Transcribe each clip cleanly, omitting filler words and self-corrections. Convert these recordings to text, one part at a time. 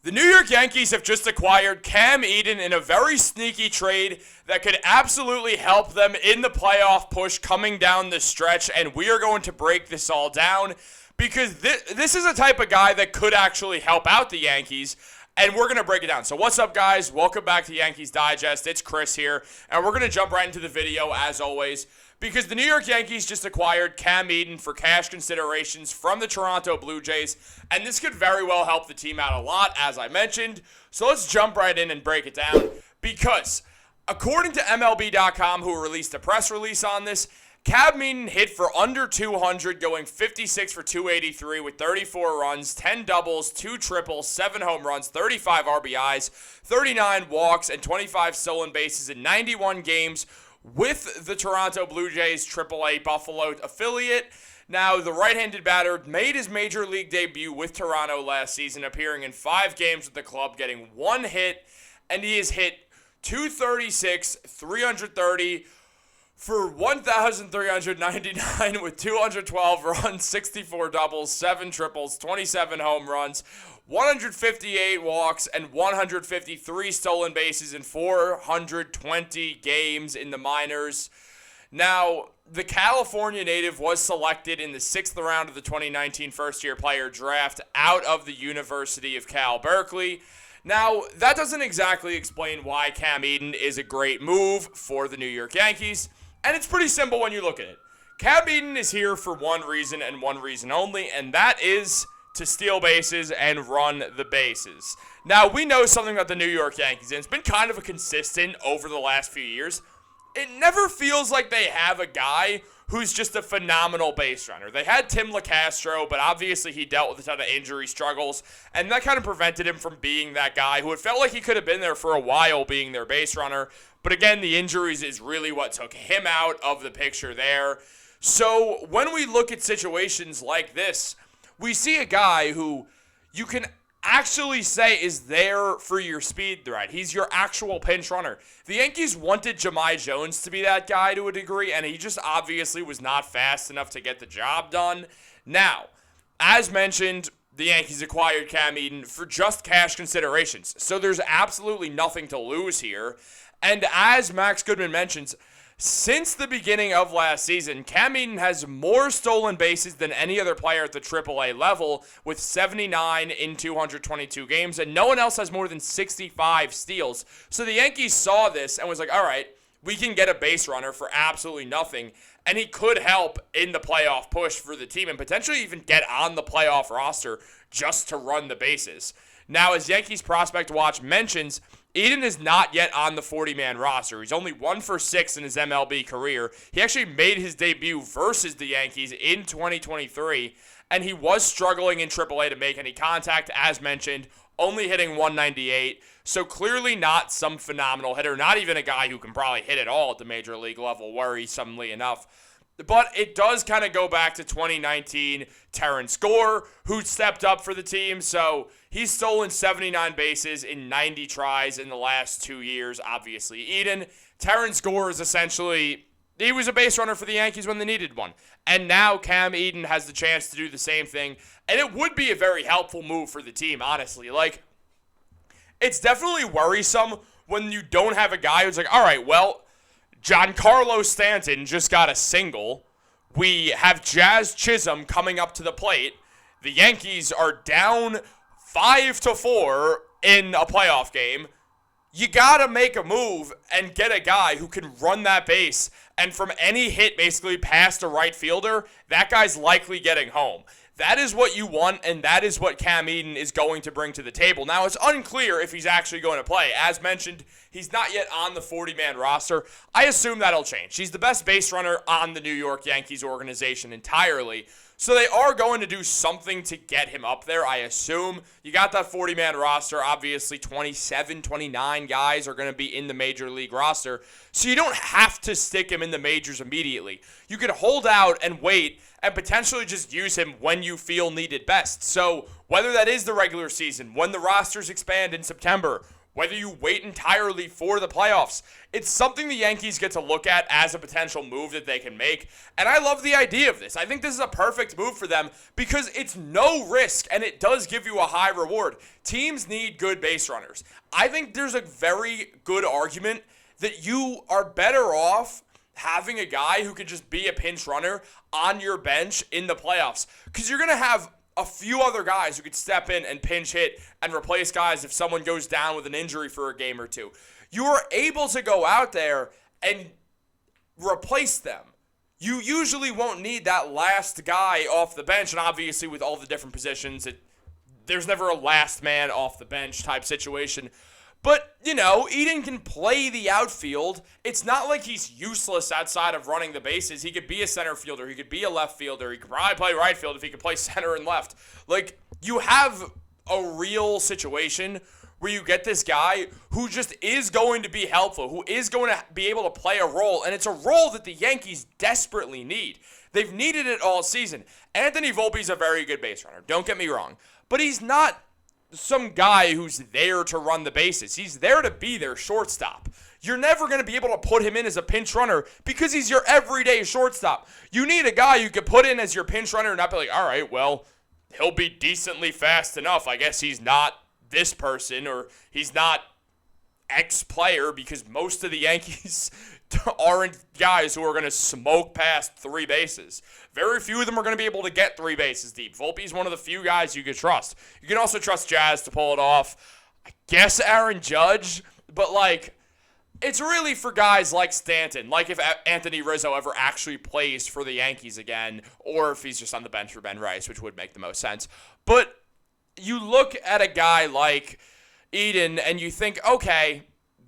The New York Yankees have just acquired Cam Eden in a very sneaky trade that could absolutely help them in the playoff push coming down the stretch, and we are going to break this all down because this is a type of guy that could actually help out the Yankees, and we're going to break it down. So what's up, guys? Welcome back to Yankees Digest. It's Chris here, and we're going to jump right into the video as always because the New York Yankees just acquired Cam Eden for cash considerations from the Toronto Blue Jays, and this could very well help the team out a lot, as I mentioned. So let's jump right in and break it down because according to MLB.com, who released a press release on this, Cam Eden hit for under 200, going 56 for 283 with 34 runs, 10 doubles, 2 triples, 7 home runs, 35 RBIs, 39 walks, and 25 stolen bases in 91 games with the Toronto Blue Jays AAA Buffalo affiliate. Now, the right-handed batter made his major league debut with Toronto last season, appearing in 5 games with the club, getting 1 hit, and he has hit 236, 330 for 1,399 with 212 runs, 64 doubles, 7 triples, 27 home runs, 158 walks, and 153 stolen bases in 420 games in the minors. Now, the California native was selected in the 6th round of the 2019 first-year player draft out of the University of Cal Berkeley. Now, that doesn't exactly explain why Cam Eden is a great move for the New York Yankees, and it's pretty simple when you look at it. Cam Eden is here for one reason and one reason only, and that is to steal bases and run the bases. Now, we know something about the New York Yankees, and it's been kind of a consistent over the last few years. It never feels like they have a guy who's just a phenomenal base runner. They had Tim LeCastro, but obviously he dealt with a ton of injury struggles, and that kind of prevented him from being that guy who it felt like he could have been there for a while being their base runner. But again, the injuries is really what took him out of the picture there. So when we look at situations like this, we see a guy who you can actually say is there for your speed threat. He's your actual pinch runner. The Yankees wanted Jahmai Jones to be that guy to a degree, and he just obviously was not fast enough to get the job done. Now, as mentioned, the Yankees acquired Cam Eden for just cash considerations, so there's absolutely nothing to lose here. And as Max Goodman mentions, since the beginning of last season, Cam Eden has more stolen bases than any other player at the AAA level, with 79 in 222 games, and no one else has more than 65 steals. So the Yankees saw this and was like, all right, we can get a base runner for absolutely nothing, and he could help in the playoff push for the team and potentially even get on the playoff roster just to run the bases. Now, as Yankees Prospect Watch mentions, Eden is not yet on the 40-man roster. He's only 1 for 6 in his MLB career. He actually made his debut versus the Yankees in 2023, and he was struggling in AAA to make any contact, as mentioned, only hitting 198. So clearly not some phenomenal hitter, not even a guy who can probably hit at all at the major league level, worrisomely enough. But it does kind of go back to 2019 Terrence Gore, who stepped up for the team. So he's stolen 79 bases in 90 tries in the last 2 years, obviously. Terrence Gore is essentially, he was a base runner for the Yankees when they needed one. And now Cam Eden has the chance to do the same thing. And it would be a very helpful move for the team, honestly. Like, it's definitely worrisome when you don't have a guy who's like, all right, well, Giancarlo Stanton just got a single. We have Jazz Chisholm coming up to the plate. The Yankees are down 5-4 in a playoff game. You got to make a move and get a guy who can run that base. And from any hit basically past a right fielder, that guy's likely getting home. That is what you want, and that is what Cam Eden is going to bring to the table. Now, it's unclear if he's actually going to play. As mentioned, he's not yet on the 40-man roster. I assume that'll change. He's the best base runner on the New York Yankees organization entirely. So they are going to do something to get him up there, I assume. You got that 40-man roster. Obviously, 27, 29 guys are going to be in the major league roster. So you don't have to stick him in the majors immediately. You could hold out and wait and potentially just use him when you feel needed best. So whether that is the regular season, when the rosters expand in September, whether you wait entirely for the playoffs. It's something the Yankees get to look at as a potential move that they can make, and I love the idea of this. I think this is a perfect move for them because it's no risk, and it does give you a high reward. Teams need good base runners. I think there's a very good argument that you are better off having a guy who could just be a pinch runner on your bench in the playoffs, because you're going to have a few other guys who could step in and pinch hit and replace guys if someone goes down with an injury for a game or two. You are able to go out there and replace them. You usually won't need that last guy off the bench, and obviously with all the different positions, there's never a last man off the bench type situation. But, Eden can play the outfield. It's not like he's useless outside of running the bases. He could be a center fielder. He could be a left fielder. He could probably play right field if he could play center and left. Like, you have a real situation where you get this guy who just is going to be helpful, who is going to be able to play a role, and it's a role that the Yankees desperately need. They've needed it all season. Anthony Volpe's a very good base runner. Don't get me wrong. But he's not some guy who's there to run the bases. He's there to be their shortstop. You're never going to be able to put him in as a pinch runner because he's your everyday shortstop. You need a guy you can put in as your pinch runner and not be like, all right, well, he'll be decently fast enough. I guess he's not this person or he's not X player, because most of the Yankees aren't guys who are going to smoke past three bases. Very few of them are going to be able to get three bases deep. Volpe's one of the few guys you could trust. You can also trust Jazz to pull it off. I guess Aaron Judge, but it's really for guys like Stanton, like if Anthony Rizzo ever actually plays for the Yankees again, or if he's just on the bench for Ben Rice, which would make the most sense. But you look at a guy like Eden and you think, okay,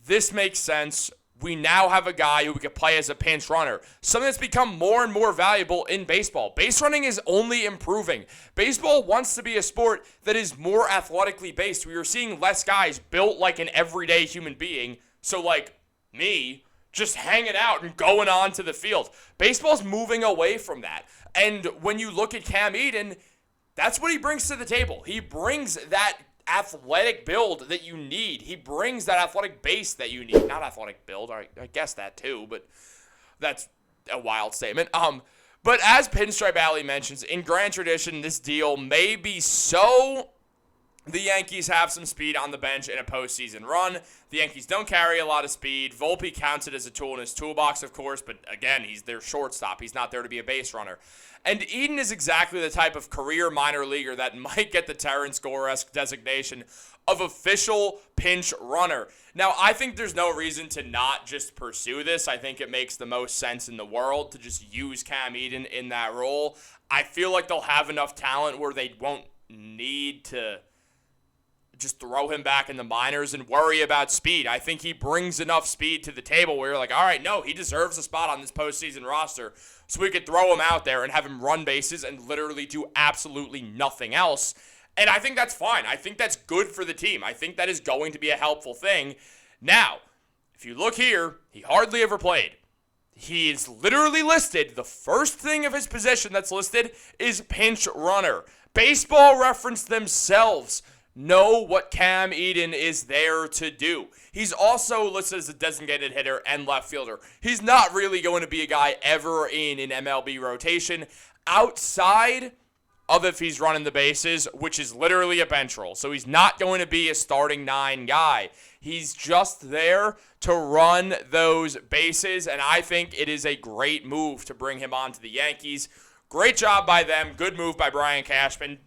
this makes sense. We now have a guy who could play as a pinch runner, something that's become more and more valuable in baseball. Base running is only improving. Baseball wants to be a sport that is more athletically based. We are seeing less guys built like an everyday human being, so like me, just hanging out and going on to the field. Baseball's moving away from that. And when you look at Cam Eden, that's what he brings to the table. He brings that athletic build that you need. He brings that athletic base that you need. Not athletic build, I guess that too, but that's a wild statement. But as Pinstripe Alley mentions, in grand tradition, this deal may be so the Yankees have some speed on the bench in a postseason run. The Yankees don't carry a lot of speed. Volpe counts it as a tool in his toolbox, of course, but again, he's their shortstop. He's not there to be a base runner. And Eden is exactly the type of career minor leaguer that might get the Terrence Gore-esque designation of official pinch runner. Now, I think there's no reason to not just pursue this. I think it makes the most sense in the world to just use Cam Eden in that role. I feel like they'll have enough talent where they won't need to just throw him back in the minors and worry about speed. I think he brings enough speed to the table where you're like, all right, no, he deserves a spot on this postseason roster, so we could throw him out there and have him run bases and literally do absolutely nothing else. And I think that's fine. I think that's good for the team. I think that is going to be a helpful thing. Now, if you look here, he hardly ever played. He is literally listed. The first thing of his position that's listed is pinch runner. Baseball Reference themselves know what Cam Eden is there to do. He's also listed as a designated hitter and left fielder. He's not really going to be a guy ever in an MLB rotation outside of if he's running the bases, which is literally a bench role. So he's not going to be a starting nine guy. He's just there to run those bases, and I think it is a great move to bring him on to the Yankees. Great job by them. Good move by Brian Cashman.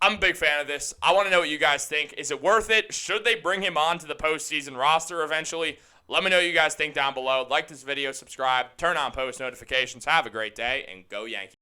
I'm a big fan of this. I want to know what you guys think. Is it worth it? Should they bring him on to the postseason roster eventually? Let me know what you guys think down below. Like this video, subscribe, turn on post notifications. Have a great day, and go Yankees.